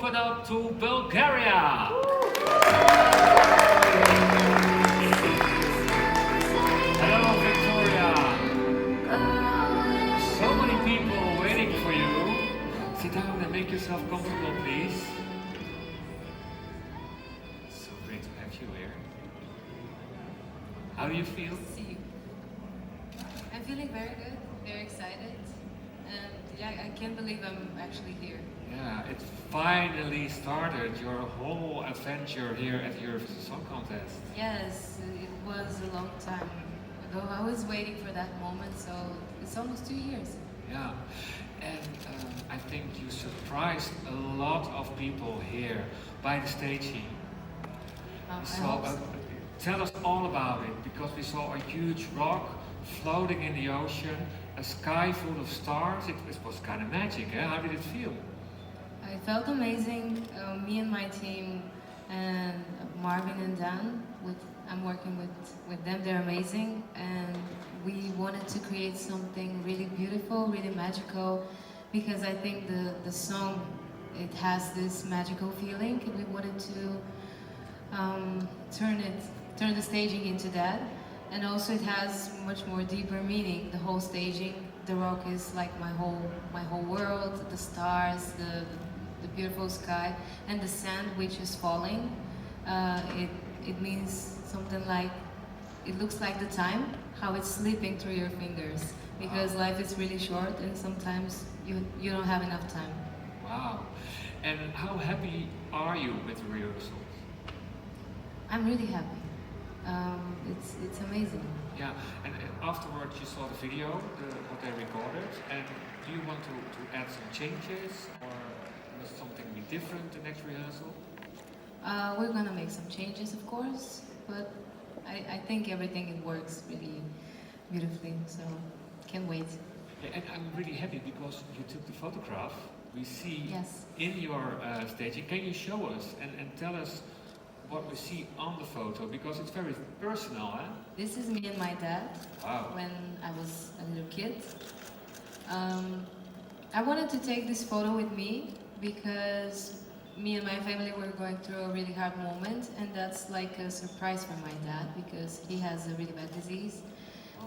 open up to Bulgaria. Hello, Victoria. So many people waiting for you. Sit down and make yourself comfortable, please. So great to have you here. How do you feel? See you. I'm feeling very good, very excited, and yeah, I can't believe I'm actually here. Yeah, it finally started your whole adventure here at Eurovision Song Contest. Yes, it was a long time ago. I was waiting for that moment, so it's almost 2 years. Yeah, and I think you surprised a lot of people here by the staging. Tell us all about it, because we saw a huge rock floating in the ocean, a sky full of stars. It was kind of magic, eh? How did it feel? I felt amazing. Me and my team, and Marvin and Dan, I'm working with them. They're amazing, and we wanted to create something really beautiful, really magical, because I think the song, it has this magical feeling. We wanted to turn the staging into that, and also it has much more deeper meaning. The whole staging, the rock is like my whole world, the stars, the beautiful sky, and the sand which is falling. It means something like, it looks like the time, how it's slipping through your fingers, because life is really short and sometimes you don't have enough time. Wow. And how happy are you with the rehearsals? I'm really happy. It's amazing. Yeah, and afterwards you saw the video, what they recorded, and do you want to add some changes, or was something be different the next rehearsal? We're gonna make some changes, of course, but I think everything, it works really beautifully, so can't wait. Yeah, and I'm really happy because you took the photograph. We see Yes. in your staging. Can you show us and tell us what we see on the photo, because it's very personal, eh? This is me and my dad. Wow. When I was a little kid. I wanted to take this photo with me because me and my family were going through a really hard moment, and that's like a surprise for my dad because he has a really bad disease,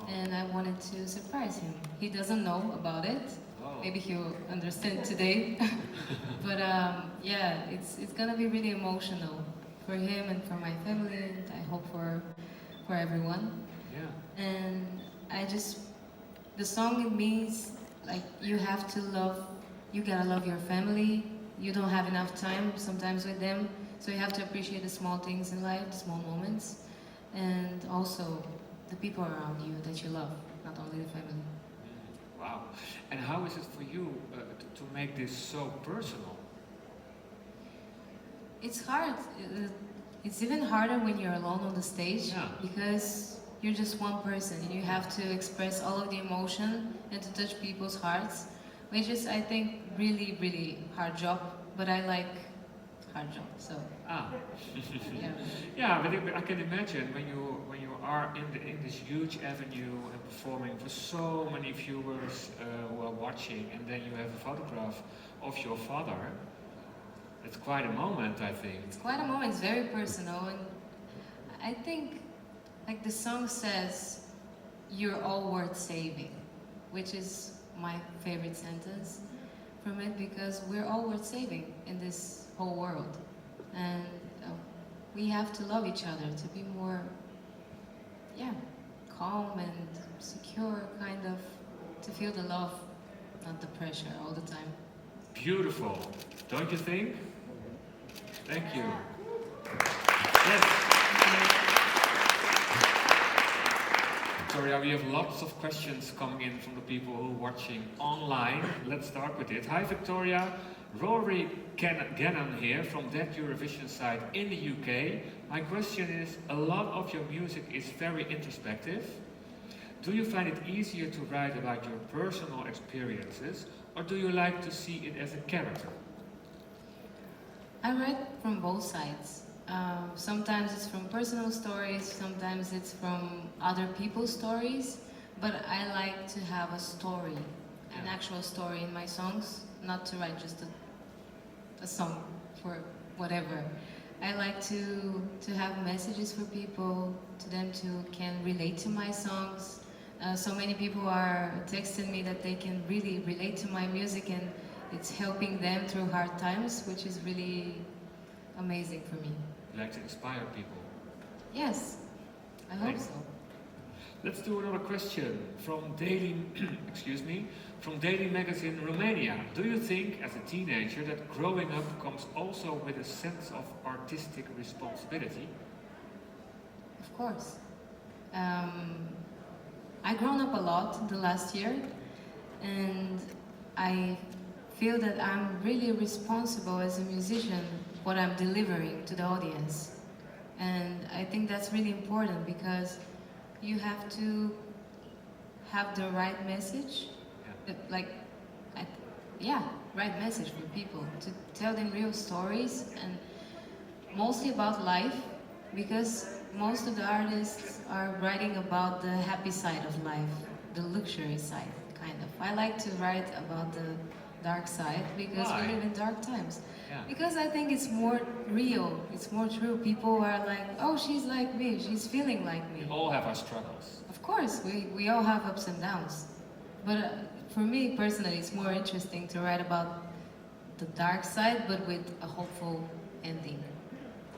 and I wanted to surprise him. He doesn't know about it. Maybe he'll understand today. But yeah, it's gonna be really emotional for him and for my family, and I hope for everyone. Yeah. And the song, it means like you gotta love your family. You don't have enough time sometimes with them, so you have to appreciate the small things in life, the small moments, and also the people around you that you love, not only the family. Wow. And how is it for you to make this so personal? It's hard. It's even harder when you're alone on the stage, Yeah. because you're just one person and you have to express all of the emotion and to touch people's hearts, which is, I think, really, really hard job, but I like hard job, so. Yeah. Yeah, but I can imagine when you are in this huge avenue and performing for so many viewers who are watching, and then you have a photograph of your father. It's quite a moment, I think. It's quite a moment. It's very personal, and I think, like the song says, you're all worth saving, which is my favorite sentence from it, because we're all worth saving in this whole world, and we have to love each other to be more, yeah, calm and secure, kind of, to feel the love, not the pressure all the time. Beautiful, don't you think? Thank you. Yes. Victoria, we have lots of questions coming in from the people who are watching online. Let's start with it. Hi Victoria, Rory Gannon here from that Eurovision site in the UK. My question is, a lot of your music is very introspective. Do you find it easier to write about your personal experiences, or do you like to see it as a character? I write from both sides. Sometimes it's from personal stories, sometimes it's from other people's stories, but I like to have a story, an actual story in my songs, not to write just a song. for whatever. I like to have messages for people, to them to can relate to my songs. So many people are texting me that they can really relate to my music and it's helping them through hard times, which is really amazing for me. You like to inspire people. Yes, I hope so. Let's do another question from Daily, excuse me, from Daily Magazine Romania. Do you think, as a teenager, that growing up comes also with a sense of artistic responsibility? Of course. I've grown up a lot the last year, and I feel that I'm really responsible as a musician what I'm delivering to the audience. And I think that's really important because you have to have the right message, right message for people, to tell them real stories and mostly about life, because most of the artists are writing about the happy side of life, the luxury side, kind of. I like to write about the dark side because we live in dark times. Yeah. Because I think it's more real, it's more true. People are like, oh, she's like me, she's feeling like me. We all have our struggles. Of course, we all have ups and downs. But for me personally, it's more interesting to write about the dark side, but with a hopeful ending.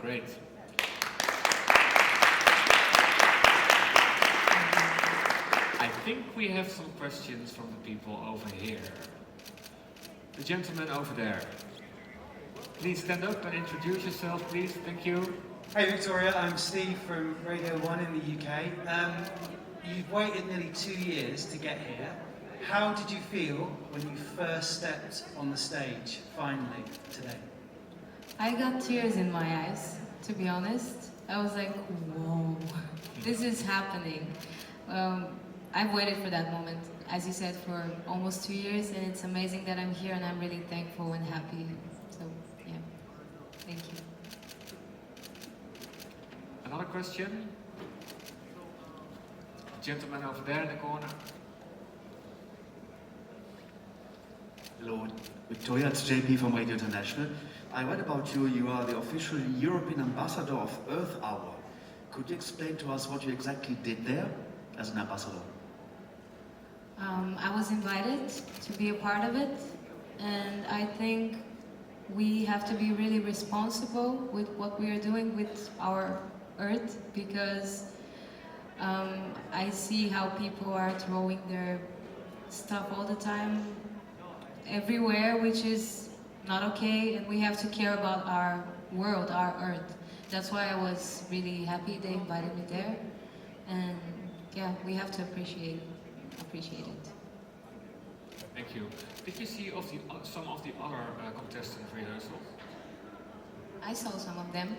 Great. I think we have some questions from the people over here. The gentleman over there. Please stand up and introduce yourself, please. Thank you. Hey Victoria, I'm Steve from Radio 1 in the UK. You've waited nearly 2 years to get here. How did you feel when you first stepped on the stage, finally, today? I got tears in my eyes, to be honest. I was like, whoa, this is happening. I've waited for that moment, as you said, for almost 2 years, and it's amazing that I'm here, and I'm really thankful and happy. So, yeah, thank you. Another question? Gentleman over there in the corner. Hello, Victoria, it's JP from Radio International. I read about you, you are the official European ambassador of Earth Hour. Could you explain to us what you exactly did there as an ambassador? I was invited to be a part of it, and I think we have to be really responsible with what we are doing with our Earth, because I see how people are throwing their stuff all the time everywhere, which is not okay, and we have to care about our world, our Earth. That's why I was really happy they invited me there, and yeah, we have to appreciate it. Thank you. Did you see some of the other contestant rehearsals? I saw some of them.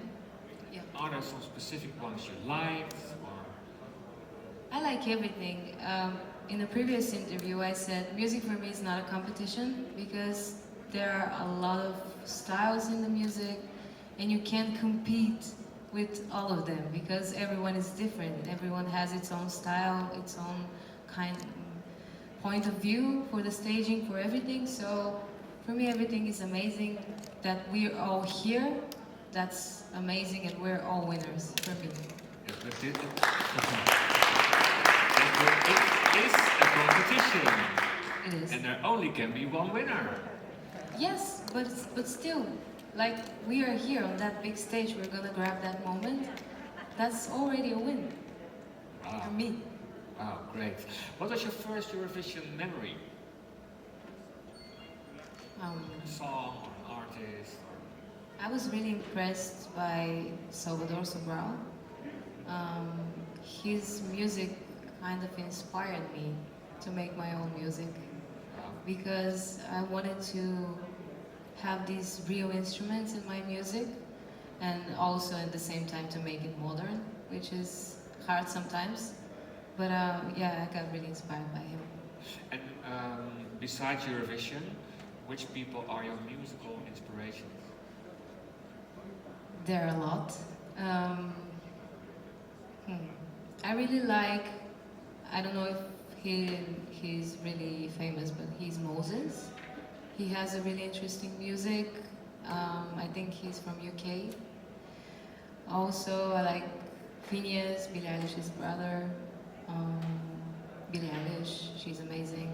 Yeah. Are there some specific ones you liked? Or? I like everything. In the previous interview I said music for me is not a competition because there are a lot of styles in the music and you can't compete with all of them because everyone is different. Everyone has its own style, its own point of view for the staging, for everything. So for me everything is amazing. That we're all here, that's amazing, and we're all winners for me. Yes, but it is a competition. It is. And there only can be one winner. Yes, but still, like we are here on that big stage, we're gonna grab that moment. That's already a win for me. Wow, great. What was your first Eurovision memory? Song or an artist? I was really impressed by Salvador Sobral. His music kind of inspired me to make my own music because I wanted to have these real instruments in my music and also at the same time to make it modern, which is hard sometimes. But yeah, I got really inspired by him. And besides Eurovision, which people are your musical inspirations? There are a lot. I really like, I don't know if he's really famous, but he's Moses. He has a really interesting music. I think he's from UK. Also, I like Phineas, Billie Eilish's brother. Billie Eilish, she's amazing.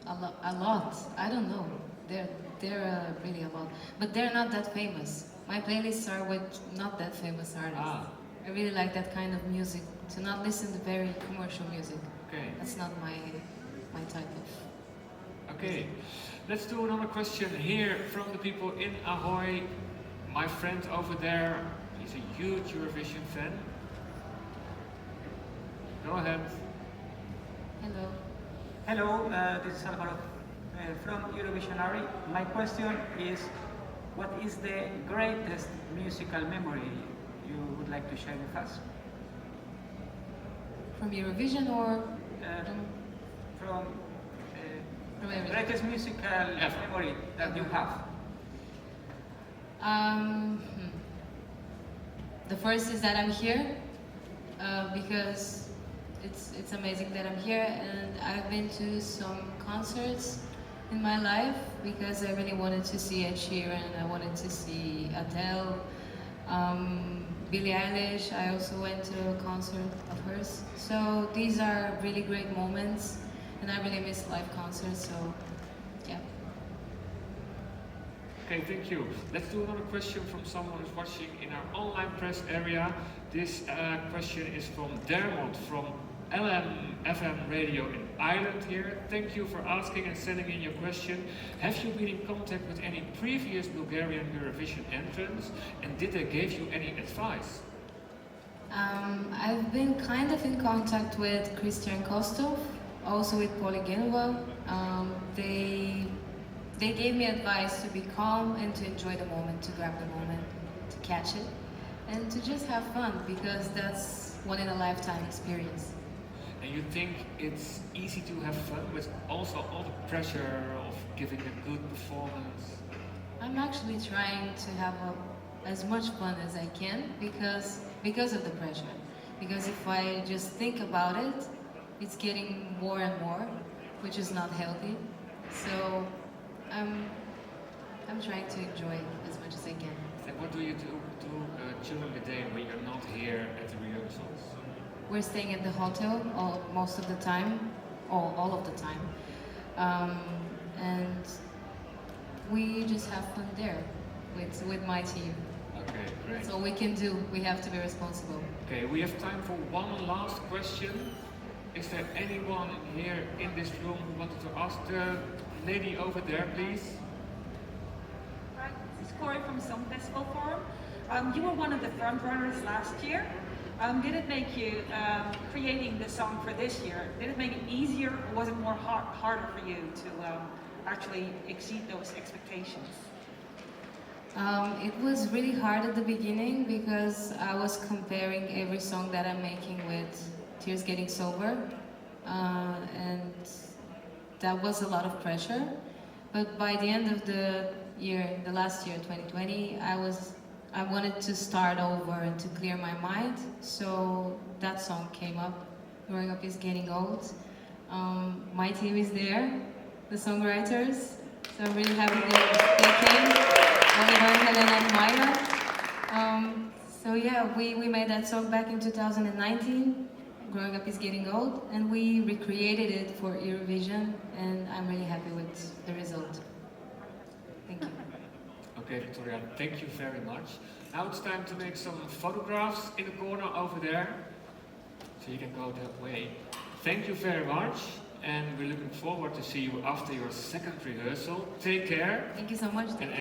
A lot. I don't know. They're really a lot, but they're not that famous. My playlists are with not that famous artists. Ah, I really like that kind of music. To not listen to very commercial music. okay. That's not my type of. Okay, let's do another question here from the people in Ahoy. My friend over there, he's a huge Eurovision fan. Go ahead. Hello. Hello, this is Alvaro from Eurovisionary. My question is, what is the greatest musical memory you would like to share with us? From Eurovision or From from everything? greatest musical Ever. memory that you have. The first is that I'm here because it's amazing that I'm here, and I've been to some concerts in my life because I really wanted to see Ed Sheeran, I wanted to see Adele, Billie Eilish. I also went to a concert of hers. So these are really great moments, and I really miss live concerts. So yeah. Okay, thank you. Let's do another question from someone who's watching in our online press area. This question is from Dermot from LMFM Radio in Ireland here. Thank you for asking and sending in your question. Have you been in contact with any previous Bulgarian Eurovision entrants, and did they give you any advice? I've been kind of in contact with Christian Kostov, also with Poligenova. They gave me advice to be calm and to enjoy the moment, to grab the moment, to catch it, and to just have fun, because that's one in a lifetime experience. And you think it's easy to have fun with also all the pressure of giving a good performance? I'm actually trying to have as much fun as I can because of the pressure. Because if I just think about it, it's getting more and more, which is not healthy. So I'm trying to enjoy it as much as I can. And what do you do during the day when you're not here at the rehearsals? We're staying at the hotel most of the time, all of the time, and we just have fun there with my team. Okay, great. That's all we can do. We have to be responsible. Okay, we have time for one last question. Is there anyone here in this room who wanted to ask the lady over there, please? Hi, this is Corey from Song Festival Forum. You were one of the front runners last year. Did it make you, creating the song for this year, did it make it easier, or was it more harder for you to actually exceed those expectations? It was really hard at the beginning because I was comparing every song that I'm making with Tears Getting Sober, and that was a lot of pressure. But by the end of the year, the last year, 2020, I wanted to start over and to clear my mind, so that song came up. Growing Up is Getting Old. My team is there, the songwriters, so I'm really happy they came. Oliver, Helena, and Maya. So yeah, we made that song back in 2019, Growing Up is Getting Old, and we recreated it for Eurovision, and I'm really happy with the result. Thank you. Okay, Victoria, thank you very much. Now it's time to make some photographs in the corner over there. So you can go that way. Thank you very much, and we're looking forward to see you after your second rehearsal. Take care. Thank you so much. And